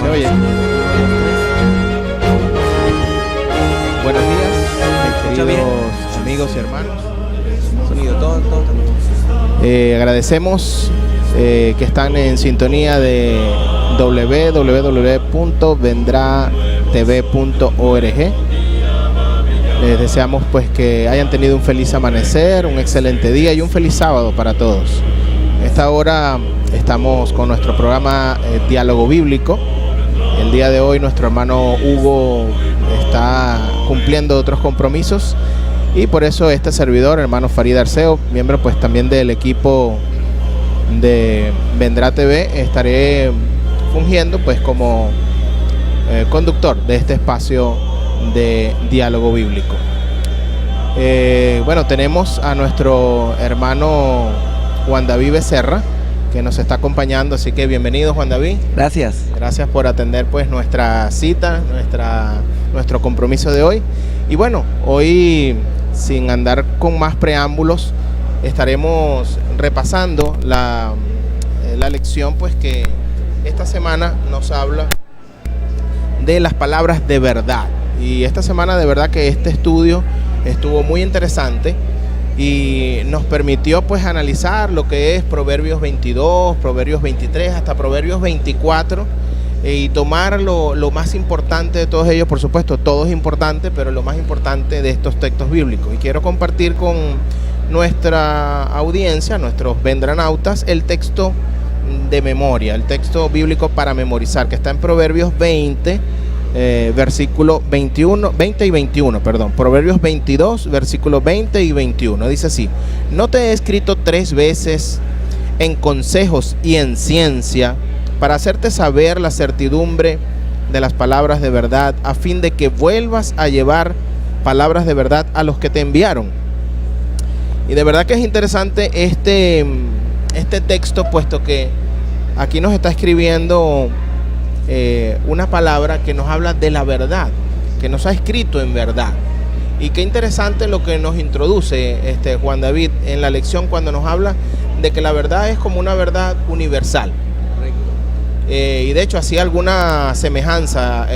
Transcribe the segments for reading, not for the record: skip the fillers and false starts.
Se oye. Buenos días, mis queridos amigos y hermanos. Sonido, todo. Agradecemos que están en sintonía de www.vendratv.org. Les deseamos pues que hayan tenido un feliz amanecer, un excelente día y un feliz sábado para todos. A esta hora estamos con nuestro programa Diálogo Bíblico. El día de hoy nuestro hermano Hugo está cumpliendo otros compromisos y por eso este servidor, hermano Farid Arceo, miembro pues también del equipo de Vendrá TV, estaré fungiendo pues como conductor de este espacio de Diálogo Bíblico. Bueno, tenemos a nuestro hermano Juan David Becerra que nos está acompañando, así que bienvenido, Juan David. Gracias por atender pues nuestra cita, nuestro compromiso de hoy. Y bueno, hoy, sin andar con más preámbulos, estaremos repasando la lección pues que esta semana nos habla de las palabras de verdad. Y esta semana de verdad que este estudio estuvo muy interesante y nos permitió pues analizar lo que es Proverbios 22, Proverbios 23 hasta Proverbios 24 y tomar lo más importante de todos ellos. Por supuesto, todo es importante, pero lo más importante de estos textos bíblicos. Y quiero compartir con nuestra audiencia, nuestros vendranautas, el texto de memoria, el texto bíblico para memorizar, que está en Proverbios 20, versículo 20 y 21, Proverbios 22, versículos 20 y 21. Dice así: no te he escrito 3 veces en consejos y en ciencia, para hacerte saber la certidumbre de las palabras de verdad, a fin de que vuelvas a llevar palabras de verdad a los que te enviaron. Y de verdad que es interesante este texto, puesto que aquí nos está escribiendo una palabra que nos habla de la verdad, que nos ha escrito en verdad. Y qué interesante lo que nos introduce Juan David en la lección, cuando nos habla de que la verdad es como una verdad universal. Y de hecho hacía alguna semejanza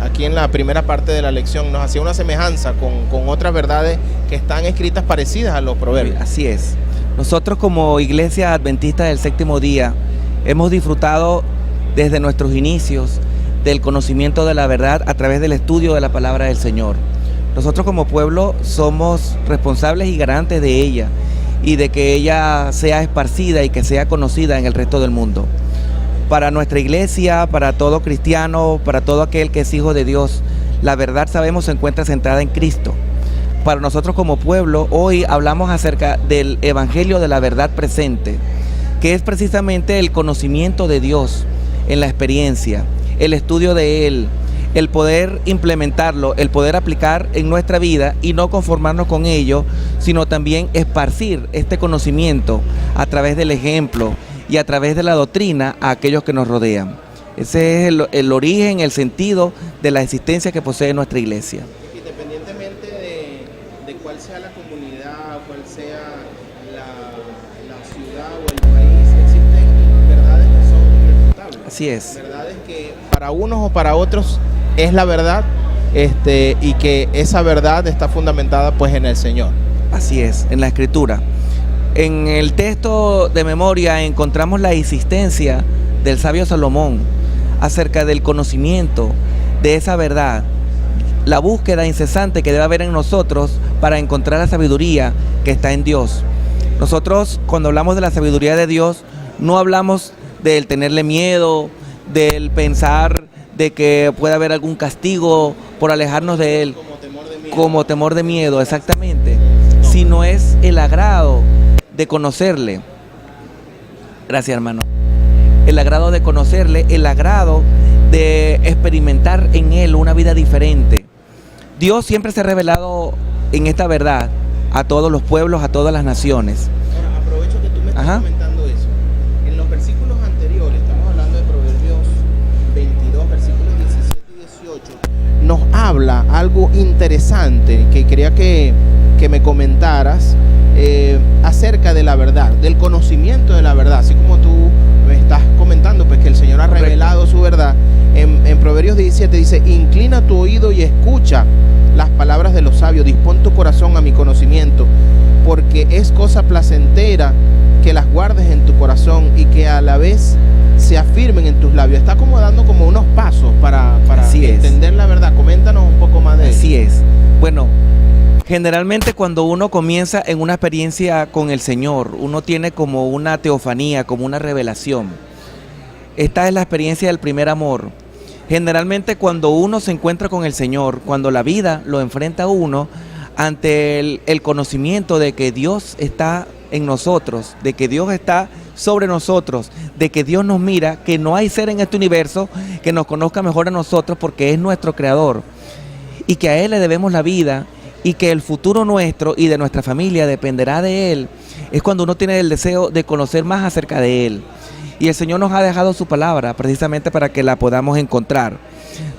aquí en la primera parte de la lección, nos hacía una semejanza con otras verdades que están escritas parecidas a los proverbios. Así es. Nosotros como Iglesia Adventista del Séptimo Día hemos disfrutado desde nuestros inicios del conocimiento de la verdad a través del estudio de la palabra del Señor. Nosotros como pueblo somos responsables y garantes de ella y de que ella sea esparcida y que sea conocida en el resto del mundo. Para nuestra iglesia, para todo cristiano, para todo aquel que es hijo de Dios, la verdad sabemos se encuentra centrada en Cristo. Para nosotros como pueblo, hoy hablamos acerca del evangelio de la verdad presente, que es precisamente el conocimiento de Dios en la experiencia, el estudio de Él, el poder implementarlo, el poder aplicar en nuestra vida y no conformarnos con ello, sino también esparcir este conocimiento a través del ejemplo y a través de la doctrina a aquellos que nos rodean. Ese es el origen, el sentido de la existencia que posee nuestra iglesia. Independientemente de cuál sea la comunidad, cuál sea la ciudad o el país, existen verdades que son irrefutables. Así es. Verdades que para unos o para otros es la verdad, y que esa verdad está fundamentada pues en el Señor. Así es, en la Escritura. En el texto de memoria encontramos la insistencia del sabio Salomón acerca del conocimiento de esa verdad, la búsqueda incesante que debe haber en nosotros para encontrar la sabiduría que está en Dios. Nosotros, cuando hablamos de la sabiduría de Dios, no hablamos del tenerle miedo, del pensar de que puede haber algún castigo por alejarnos de Él, como temor de miedo, exactamente, sino es el agrado de conocerle. Gracias, hermano. El agrado de conocerle, el agrado de experimentar en Él una vida diferente. Dios siempre se ha revelado en esta verdad a todos los pueblos, a todas las naciones. Ahora, aprovecho que tú me estás comentando eso. En los versículos anteriores, estamos hablando de Proverbios 22, versículos 17 y 18, nos habla algo interesante que quería que me comentaras acerca de la verdad, del conocimiento de la verdad, así como tú me estás comentando pues que el Señor ha revelado su verdad. 17 dice, inclina tu oído y escucha las palabras de los sabios, dispón tu corazón a mi conocimiento, porque es cosa placentera que las guardes en tu corazón y que a la vez se afirmen en tus labios. Está como dando como unos pasos para entender la verdad. Coméntanos un poco más de eso. Así es. Bueno, generalmente cuando uno comienza en una experiencia con el Señor, uno tiene como una teofanía, como una revelación. Esta es la experiencia del primer amor. Generalmente cuando uno se encuentra con el Señor, cuando la vida lo enfrenta a uno ante el conocimiento de que Dios está en nosotros, de que Dios está sobre nosotros, de que Dios nos mira, que no hay ser en este universo que nos conozca mejor a nosotros porque es nuestro creador y que a Él le debemos la vida y que el futuro nuestro y de nuestra familia dependerá de Él, es cuando uno tiene el deseo de conocer más acerca de Él. Y el Señor nos ha dejado su palabra precisamente para que la podamos encontrar.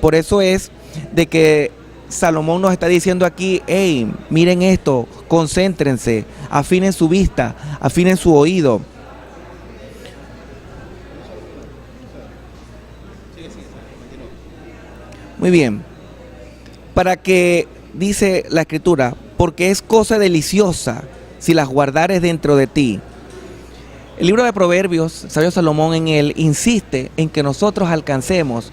Por eso es de que Salomón nos está diciendo aquí, hey, miren esto, concéntrense, afinen su vista, afinen su oído. Muy bien, para que, dice la Escritura, porque es cosa deliciosa si las guardares dentro de ti. El libro de Proverbios, el sabio Salomón en él, insiste en que nosotros alcancemos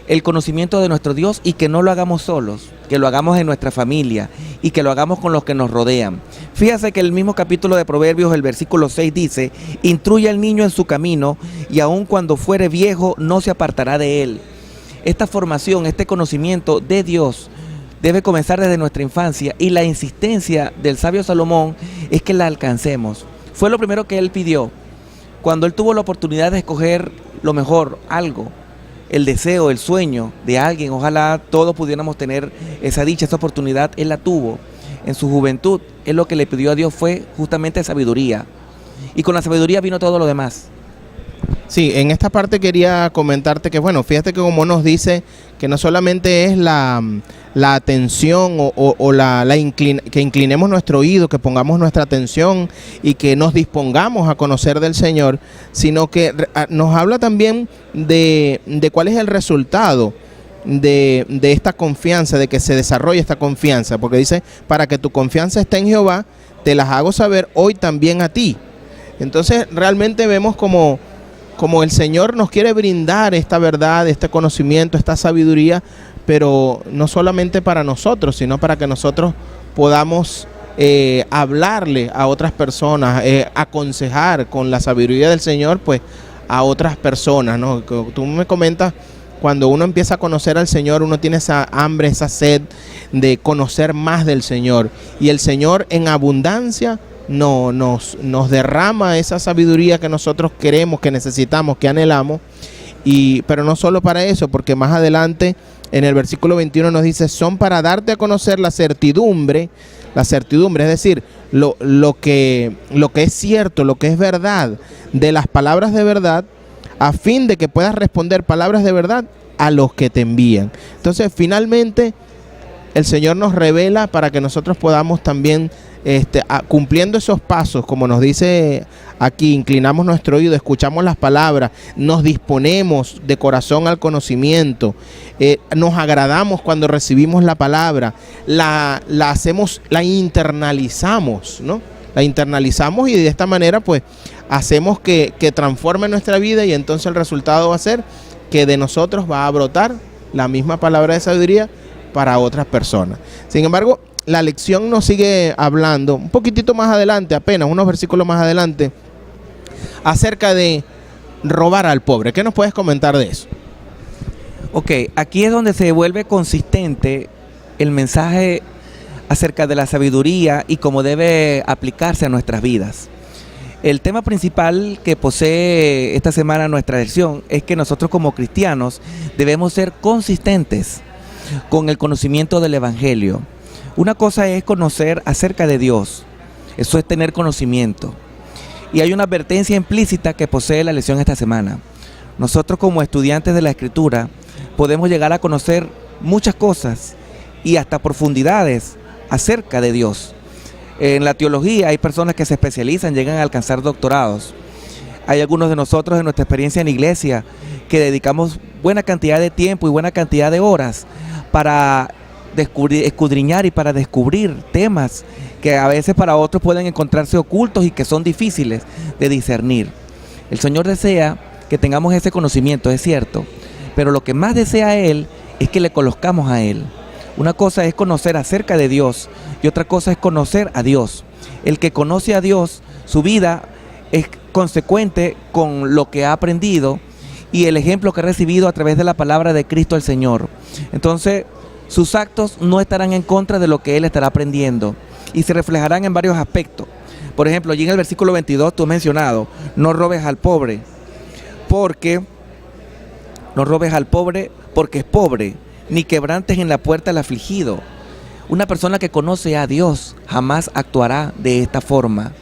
el conocimiento de nuestro Dios y que no lo hagamos solos, que lo hagamos en nuestra familia y que lo hagamos con los que nos rodean. Fíjate que el mismo capítulo de Proverbios, el versículo 6 dice, instruye al niño en su camino y aun cuando fuere viejo no se apartará de él. Esta formación, este conocimiento de Dios debe comenzar desde nuestra infancia y la insistencia del sabio Salomón es que la alcancemos. Fue lo primero que él pidió. Cuando él tuvo la oportunidad de escoger lo mejor, algo, el deseo, el sueño de alguien, ojalá todos pudiéramos tener esa dicha, esa oportunidad, él la tuvo. En su juventud, él lo que le pidió a Dios fue justamente sabiduría. Y con la sabiduría vino todo lo demás. Sí, en esta parte quería comentarte que, bueno, fíjate que como nos dice que no solamente es la atención que inclinemos nuestro oído, que pongamos nuestra atención y que nos dispongamos a conocer del Señor, sino que nos habla también de cuál es el resultado de esta confianza, de que se desarrolle esta confianza, porque dice, para que tu confianza esté en Jehová, te las hago saber hoy también a ti. Entonces realmente vemos como el Señor nos quiere brindar esta verdad, este conocimiento, esta sabiduría, pero no solamente para nosotros, sino para que nosotros podamos hablarle a otras personas, aconsejar con la sabiduría del Señor, pues a otras personas, ¿no? Tú me comentas, cuando uno empieza a conocer al Señor, uno tiene esa hambre, esa sed de conocer más del Señor, y el Señor en abundancia nos derrama esa sabiduría que nosotros queremos, que necesitamos, que anhelamos, pero no solo para eso, porque más adelante en el versículo 21 nos dice, son para darte a conocer la certidumbre, es decir, lo que es cierto, lo que es verdad, de las palabras de verdad, a fin de que puedas responder palabras de verdad a los que te envían. Entonces, finalmente, el Señor nos revela para que nosotros podamos también cumpliendo esos pasos, como nos dice aquí, inclinamos nuestro oído, escuchamos las palabras, nos disponemos de corazón al conocimiento, nos agradamos cuando recibimos la palabra, la internalizamos, ¿no? La internalizamos y de esta manera pues hacemos que transforme nuestra vida, y entonces el resultado va a ser que de nosotros va a brotar la misma palabra de sabiduría para otras personas. Sin embargo, la lección nos sigue hablando un poquitito más adelante, apenas unos versículos más adelante, acerca de robar al pobre. ¿Qué nos puedes comentar de eso? Ok, aquí es donde se vuelve consistente el mensaje acerca de la sabiduría y cómo debe aplicarse a nuestras vidas. El tema principal que posee esta semana nuestra lección es que nosotros como cristianos debemos ser consistentes con el conocimiento del Evangelio. Una cosa es conocer acerca de Dios, eso es tener conocimiento. Y hay una advertencia implícita que posee la lección esta semana. Nosotros como estudiantes de la Escritura podemos llegar a conocer muchas cosas y hasta profundidades acerca de Dios. En la teología hay personas que se especializan, llegan a alcanzar doctorados. Hay algunos de nosotros en nuestra experiencia en la iglesia que dedicamos buena cantidad de tiempo y buena cantidad de horas para escudriñar y para descubrir temas que a veces para otros pueden encontrarse ocultos y que son difíciles de discernir. El Señor desea que tengamos ese conocimiento, es cierto, pero lo que más desea Él es que le conozcamos a Él. Una cosa es conocer acerca de Dios y otra cosa es conocer a Dios. El que conoce a Dios, su vida es consecuente con lo que ha aprendido y el ejemplo que ha recibido a través de la palabra de Cristo el Señor. Entonces, sus actos no estarán en contra de lo que Él estará aprendiendo y se reflejarán en varios aspectos. Por ejemplo, allí en el versículo 22 tú has mencionado, no robes al pobre, porque es pobre, ni quebrantes en la puerta al afligido. Una persona que conoce a Dios jamás actuará de esta forma.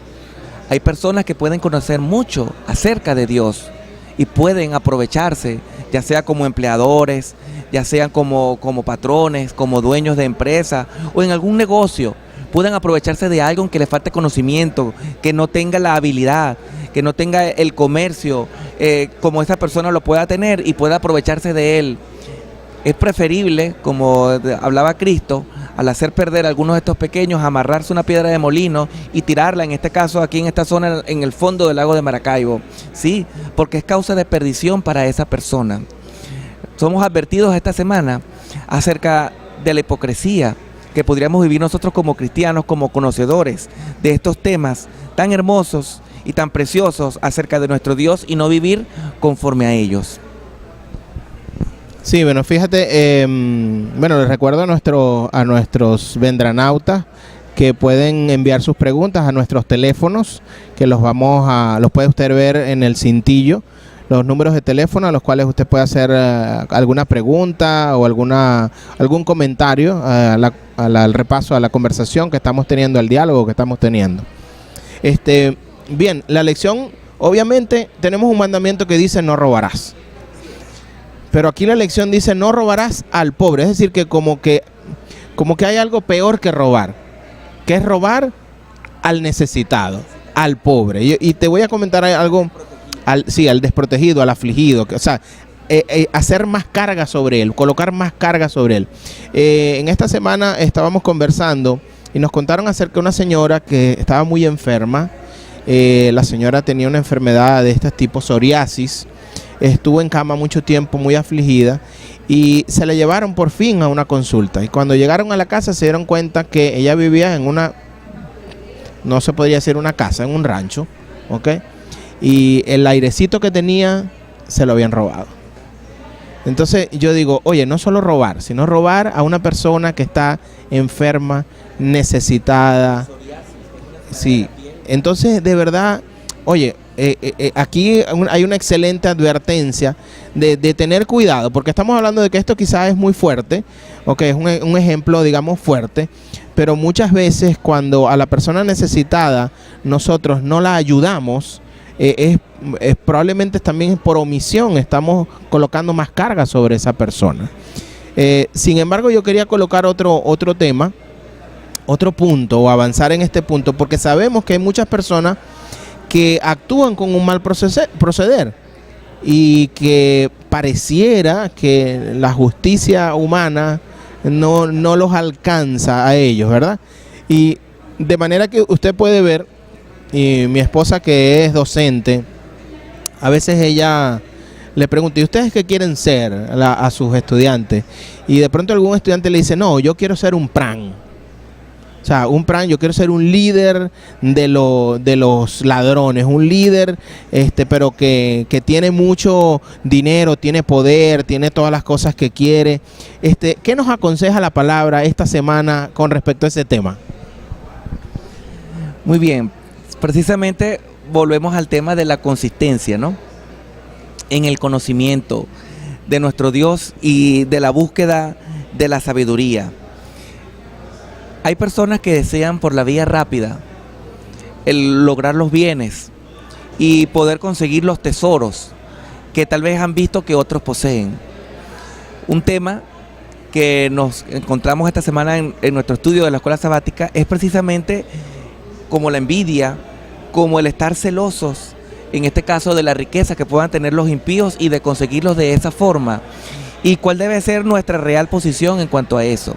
Hay personas que pueden conocer mucho acerca de Dios y pueden aprovecharse, ya sea como empleadores, ya sean como patrones, como dueños de empresa o en algún negocio. Pueden aprovecharse de algo que le falte conocimiento, que no tenga la habilidad, que no tenga el comercio como esa persona lo pueda tener y pueda aprovecharse de él. Es preferible, como hablaba Cristo, al hacer perder a algunos de estos pequeños, amarrarse una piedra de molino y tirarla, en este caso aquí en esta zona, en el fondo del lago de Maracaibo. Sí, porque es causa de perdición para esa persona. Somos advertidos esta semana acerca de la hipocresía que podríamos vivir nosotros como cristianos, como conocedores de estos temas tan hermosos y tan preciosos acerca de nuestro Dios y no vivir conforme a ellos. Sí, bueno, fíjate, les recuerdo a nuestros vendranautas que pueden enviar sus preguntas a nuestros teléfonos, que los puede usted ver en el cintillo, los números de teléfono a los cuales usted puede hacer alguna pregunta o algún comentario al repaso a la conversación que estamos teniendo, al diálogo que estamos teniendo. Bien, la lección, obviamente tenemos un mandamiento que dice no robarás. Pero aquí la lección dice no robarás al pobre, es decir, que como que hay algo peor que robar, que es robar al necesitado, al pobre. Y te voy a comentar algo, al desprotegido, al afligido, hacer más carga sobre él, colocar más carga sobre él. En esta semana estábamos conversando y nos contaron acerca de una señora que estaba muy enferma. La señora tenía una enfermedad de este tipo, psoriasis. Estuvo en cama mucho tiempo, muy afligida, y se la llevaron por fin a una consulta. Y cuando llegaron a la casa se dieron cuenta que ella vivía en no se podría decir una casa, en un rancho, ¿ok? Y el airecito que tenía se lo habían robado. Entonces yo digo, oye, no solo robar, sino robar a una persona que está enferma, necesitada. Sí, entonces de verdad, oye, aquí hay una excelente advertencia de tener cuidado, porque estamos hablando de que esto quizás es muy fuerte, es un ejemplo, digamos, fuerte, pero muchas veces cuando a la persona necesitada nosotros no la ayudamos, probablemente también por omisión estamos colocando más carga sobre esa persona. Sin embargo, yo quería colocar otro tema, otro punto, o avanzar en este punto, porque sabemos que hay muchas personas que actúan con un mal proceder y que pareciera que la justicia humana no los alcanza a ellos, ¿verdad? Y de manera que usted puede ver, y mi esposa que es docente, a veces ella le pregunta, ¿y ustedes qué quieren ser a sus estudiantes? Y de pronto algún estudiante le dice, no, yo quiero ser un PRAN. O sea, yo quiero ser un líder de los ladrones, un líder pero que tiene mucho dinero, tiene poder, tiene todas las cosas que quiere. ¿Qué nos aconseja la palabra esta semana con respecto a ese tema? Muy bien, precisamente volvemos al tema de la consistencia, ¿no? En el conocimiento de nuestro Dios y de la búsqueda de la sabiduría. Hay personas que desean por la vía rápida el lograr los bienes y poder conseguir los tesoros que tal vez han visto que otros poseen. Un tema que nos encontramos esta semana en nuestro estudio de la escuela sabática es precisamente como la envidia, como el estar celosos en este caso de la riqueza que puedan tener los impíos y de conseguirlos de esa forma. ¿Y cuál debe ser nuestra real posición en cuanto a eso?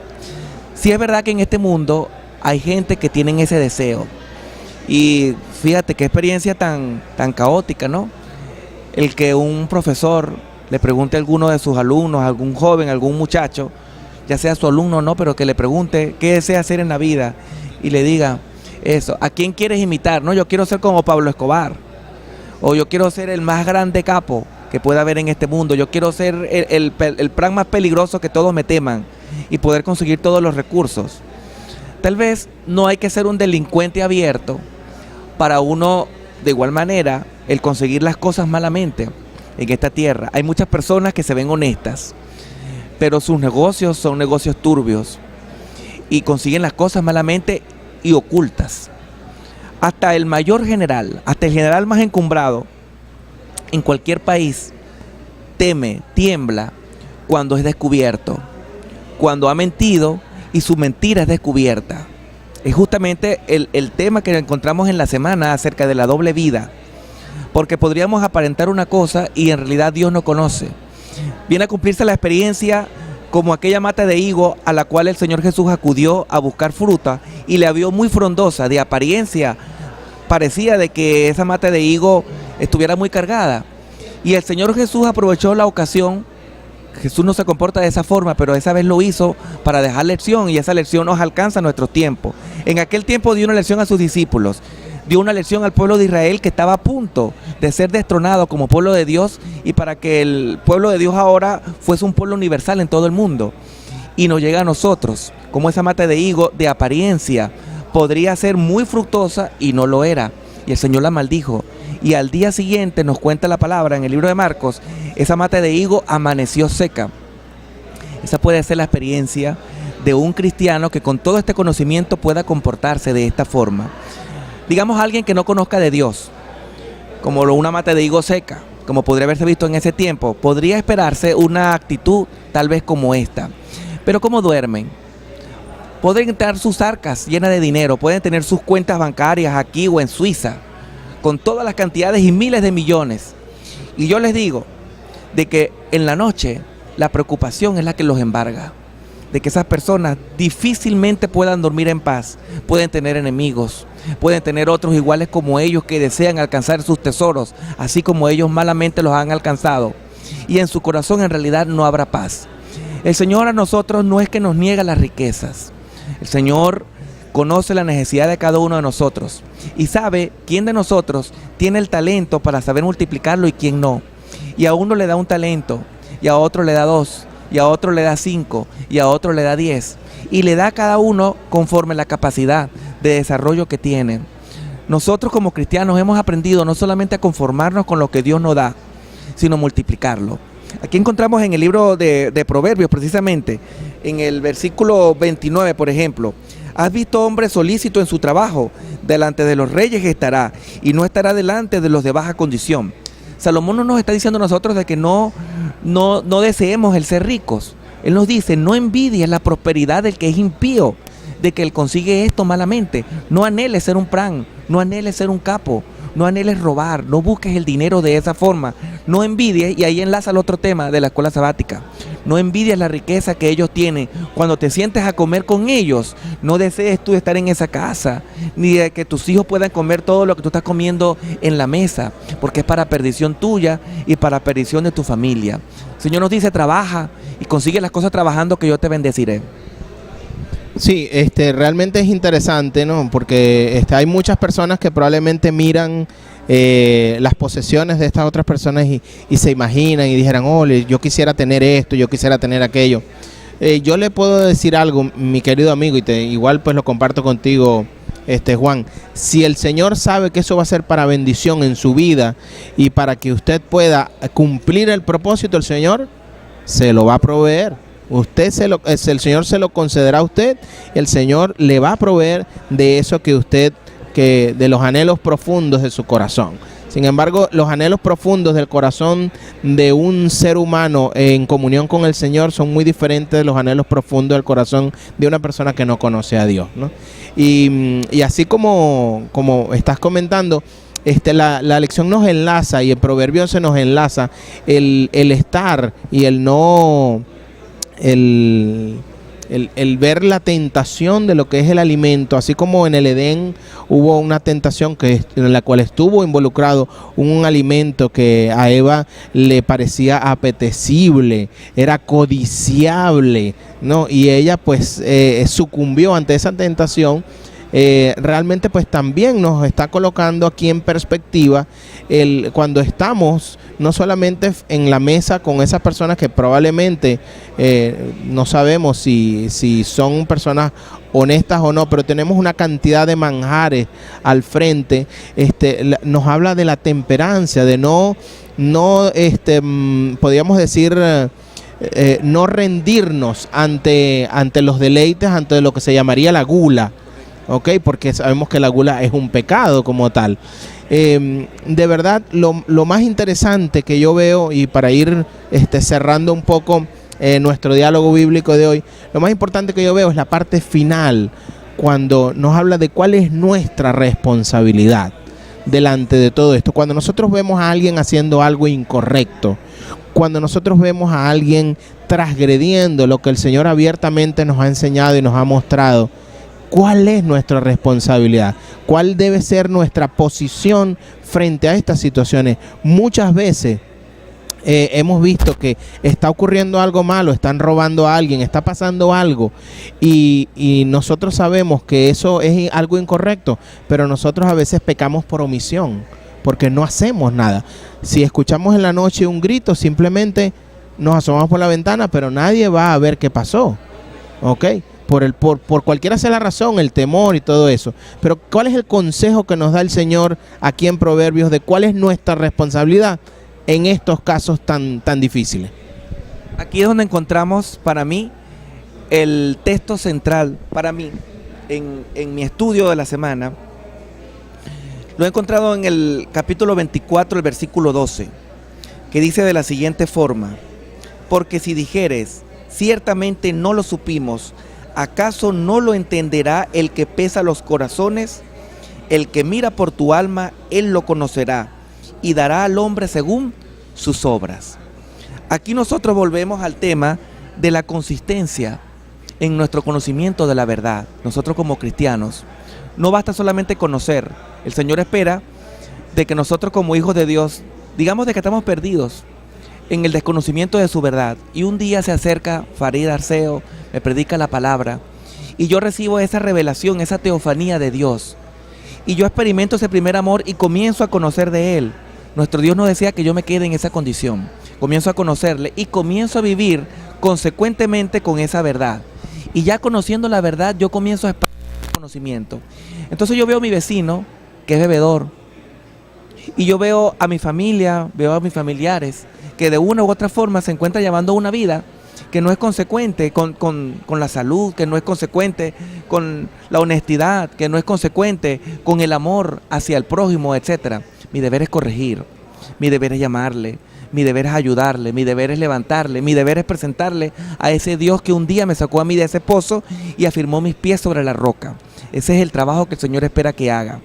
Sí es verdad que en este mundo hay gente que tienen ese deseo. Y fíjate qué experiencia tan caótica, ¿no? El que un profesor le pregunte a alguno de sus alumnos, a algún joven, a algún muchacho, ya sea su alumno o no, pero que le pregunte qué desea hacer en la vida y le diga eso, ¿a quién quieres imitar? No, yo quiero ser como Pablo Escobar, o yo quiero ser el más grande capo que pueda haber en este mundo, yo quiero ser el plan más peligroso que todos me teman y poder conseguir todos los recursos. Tal vez no hay que ser un delincuente abierto para uno, de igual manera, el conseguir las cosas malamente en esta tierra. Hay muchas personas que se ven honestas, pero sus negocios son negocios turbios y consiguen las cosas malamente y ocultas. Hasta el mayor general, hasta el general más encumbrado en cualquier país teme, tiembla cuando es descubierto, cuando ha mentido y su mentira es descubierta. Es justamente el tema que encontramos en la semana acerca de la doble vida, porque podríamos aparentar una cosa y en realidad Dios no conoce. Viene a cumplirse la experiencia como aquella mata de higo a la cual el Señor Jesús acudió a buscar fruta y la vio muy frondosa, de apariencia parecía de que esa mata de higo estuviera muy cargada. Y el Señor Jesús aprovechó la ocasión. Jesús no se comporta de esa forma, pero esa vez lo hizo para dejar lección, y esa lección nos alcanza a nuestro tiempo. En aquel tiempo dio una lección a sus discípulos, dio una lección al pueblo de Israel que estaba a punto de ser destronado como pueblo de Dios, y para que el pueblo de Dios ahora fuese un pueblo universal en todo el mundo. Y nos llega a nosotros, como esa mata de higo de apariencia podría ser muy fructosa y no lo era, y el Señor la maldijo. Y al día siguiente nos cuenta la palabra en el libro de Marcos, esa mata de higo amaneció seca. Esa puede ser la experiencia de un cristiano que con todo este conocimiento pueda comportarse de esta forma. Digamos alguien que no conozca de Dios, como una mata de higo seca, como podría haberse visto en ese tiempo, podría esperarse una actitud tal vez como esta. Pero ¿cómo duermen? Pueden tener sus arcas llenas de dinero, pueden tener sus cuentas bancarias aquí o en Suiza, con todas las cantidades y miles de millones. Y yo les digo de que en la noche la preocupación es la que los embarga, de que esas personas difícilmente puedan dormir en paz, pueden tener enemigos, pueden tener otros iguales como ellos que desean alcanzar sus tesoros, así como ellos malamente los han alcanzado, y en su corazón en realidad no habrá paz. El Señor a nosotros no es que nos niega las riquezas, el Señor conoce la necesidad de cada uno de nosotros y sabe quién de nosotros tiene el talento para saber multiplicarlo y quién no. Y a uno le da un talento, y a otro le da 2, y a otro le da 5, y a otro le da 10. Y le da a cada uno conforme la capacidad de desarrollo que tiene. Nosotros como cristianos hemos aprendido no solamente a conformarnos con lo que Dios nos da, sino multiplicarlo. Aquí encontramos en el libro de Proverbios, precisamente, en el versículo 29, por ejemplo: has visto hombre solícito en su trabajo, delante de los reyes estará, y no estará delante de los de baja condición. Salomón no nos está diciendo a nosotros de que no deseemos el ser ricos. Él nos dice, no envidies la prosperidad del que es impío, de que él consigue esto malamente. No anheles ser un plan, no anheles ser un capo, no anheles robar, no busques el dinero de esa forma. No envidies, y ahí enlaza el otro tema de la escuela sabática, no envidies la riqueza que ellos tienen. Cuando te sientes a comer con ellos, no desees tú estar en esa casa, ni de que tus hijos puedan comer todo lo que tú estás comiendo en la mesa, porque es para perdición tuya y para perdición de tu familia. El Señor nos dice, trabaja y consigue las cosas trabajando, que yo te bendeciré. Sí, realmente es interesante, ¿no? Porque hay muchas personas que probablemente miran las posesiones de estas otras personas y se imaginan y dijeran, oh, yo quisiera tener esto, yo quisiera tener aquello. Yo le puedo decir algo, mi querido amigo, y igual pues lo comparto contigo, Juan. Si el Señor sabe que eso va a ser para bendición en su vida y para que usted pueda cumplir el propósito, el Señor se lo va a proveer. El Señor se lo concederá a usted, y el Señor le va a proveer de eso de los anhelos profundos de su corazón. Sin embargo, los anhelos profundos del corazón de un ser humano en comunión con el Señor son muy diferentes de los anhelos profundos del corazón de una persona que no conoce a Dios, ¿no? Y así como estás comentando, la lección nos enlaza, y en Proverbios se nos enlaza el estar y el no, el ver la tentación de lo que es el alimento, así como en el Edén hubo una tentación en la cual estuvo involucrado un alimento que a Eva le parecía apetecible, era codiciable, ¿no? Y ella pues sucumbió ante esa tentación. Realmente pues también nos está colocando aquí en perspectiva cuando estamos no solamente en la mesa con esas personas que probablemente no sabemos si son personas honestas o no, pero tenemos una cantidad de manjares al frente. Nos habla de la temperancia, de no podríamos decir no rendirnos ante los deleites, ante lo que se llamaría la gula. ¿Ok? Porque sabemos que la gula es un pecado como tal. De verdad, lo más interesante que yo veo, y para ir cerrando un poco nuestro diálogo bíblico de hoy, lo más importante que yo veo es la parte final, cuando nos habla de cuál es nuestra responsabilidad delante de todo esto. Cuando nosotros vemos a alguien haciendo algo incorrecto, cuando nosotros vemos a alguien transgrediendo lo que el Señor abiertamente nos ha enseñado y nos ha mostrado, ¿cuál es nuestra responsabilidad? ¿Cuál debe ser nuestra posición frente a estas situaciones? Muchas veces hemos visto que está ocurriendo algo malo, están robando a alguien, está pasando algo, y nosotros sabemos que eso es algo incorrecto, pero nosotros a veces pecamos por omisión, porque no hacemos nada. Si escuchamos en la noche un grito, simplemente nos asomamos por la ventana, pero nadie va a ver qué pasó, ¿ok? Por cualquiera sea la razón, el temor y todo eso. Pero ¿cuál es el consejo que nos da el Señor aquí en Proverbios de cuál es nuestra responsabilidad en estos casos tan difíciles? Aquí es donde encontramos, para mí, el texto central, para mí, en mi estudio de la semana. Lo he encontrado en el capítulo 24, el versículo 12, que dice de la siguiente forma: porque si dijeres, ciertamente no lo supimos, ¿acaso no lo entenderá el que pesa los corazones? El que mira por tu alma, él lo conocerá, y dará al hombre según sus obras. Aquí nosotros volvemos al tema de la consistencia en nuestro conocimiento de la verdad. Nosotros como cristianos, no basta solamente conocer. El Señor espera de que nosotros como hijos de Dios, digamos de que estamos perdidos en el desconocimiento de su verdad, y un día se acerca Farid Arceo, me predica la palabra, y yo recibo esa revelación, esa teofanía de Dios, y yo experimento ese primer amor y comienzo a conocer de Él. Nuestro Dios no desea que yo me quede en esa condición. Comienzo a conocerle y comienzo a vivir consecuentemente con esa verdad, y ya conociendo la verdad yo comienzo a expandir el conocimiento. Entonces yo veo a mi vecino que es bebedor, y yo veo a mi familia, veo a mis familiares que de una u otra forma se encuentra llevando una vida que no es consecuente con la salud, que no es consecuente con la honestidad, que no es consecuente con el amor hacia el prójimo, etc. Mi deber es corregir, mi deber es llamarle, mi deber es ayudarle, mi deber es levantarle, mi deber es presentarle a ese Dios que un día me sacó a mí de ese pozo y afirmó mis pies sobre la roca. Ese es el trabajo que el Señor espera que haga.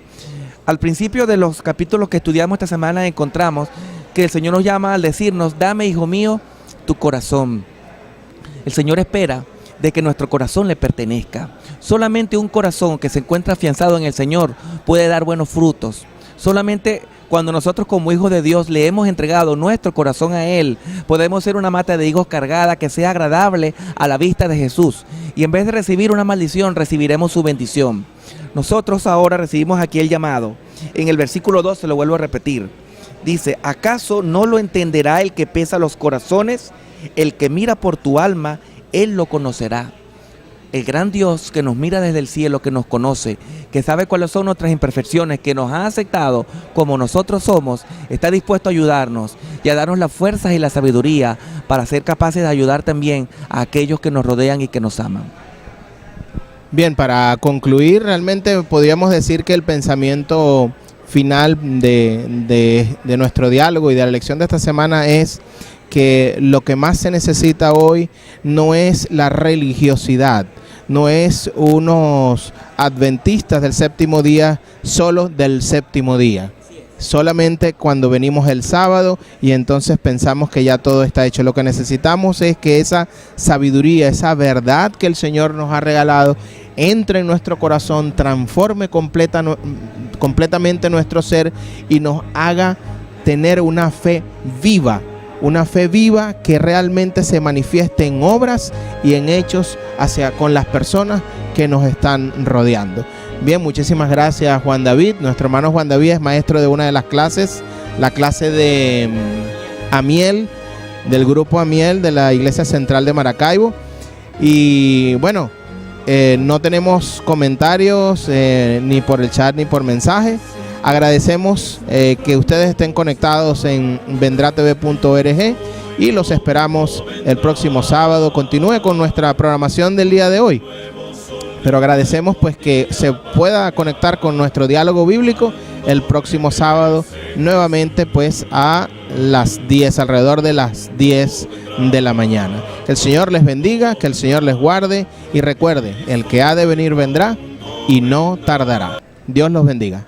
Al principio de los capítulos que estudiamos esta semana encontramos que el Señor nos llama al decirnos: dame, hijo mío, tu corazón. El Señor espera de que nuestro corazón le pertenezca. Solamente un corazón que se encuentra afianzado en el Señor puede dar buenos frutos. Solamente cuando nosotros como hijos de Dios le hemos entregado nuestro corazón a Él, podemos ser una mata de higos cargada que sea agradable a la vista de Jesús. Y en vez de recibir una maldición, recibiremos su bendición. Nosotros ahora recibimos aquí el llamado. En el versículo 12 lo vuelvo a repetir. Dice: ¿acaso no lo entenderá el que pesa los corazones? El que mira por tu alma, él lo conocerá. El gran Dios que nos mira desde el cielo, que nos conoce, que sabe cuáles son nuestras imperfecciones, que nos ha aceptado como nosotros somos, está dispuesto a ayudarnos y a darnos las fuerzas y la sabiduría para ser capaces de ayudar también a aquellos que nos rodean y que nos aman. Bien, para concluir, realmente podríamos decir que el pensamiento final de nuestro diálogo y de la lección de esta semana es que lo que más se necesita hoy no es la religiosidad, no es unos adventistas del séptimo día solo del séptimo día, solamente cuando venimos el sábado y entonces pensamos que ya todo está hecho. Lo que necesitamos es que esa sabiduría, esa verdad que el Señor nos ha regalado, entre en nuestro corazón, transforme completamente nuestro ser y nos haga tener una fe viva que realmente se manifieste en obras y en hechos con las personas que nos están rodeando. Bien, muchísimas gracias, Juan David. Nuestro hermano Juan David es maestro de una de las clases, la clase de Amiel, del grupo Amiel de la Iglesia Central de Maracaibo. Y bueno, no tenemos comentarios ni por el chat ni por mensaje. Agradecemos que ustedes estén conectados en vendratv.org y los esperamos el próximo sábado. Continúe con nuestra programación del día de hoy, pero agradecemos pues que se pueda conectar con nuestro diálogo bíblico el próximo sábado nuevamente pues a las 10, alrededor de las 10 de la mañana. Que el Señor les bendiga, que el Señor les guarde y recuerde, el que ha de venir vendrá y no tardará. Dios los bendiga.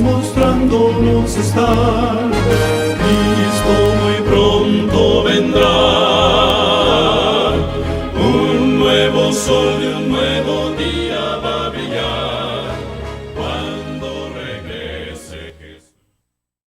Mostrándonos estar, Cristo muy pronto vendrá.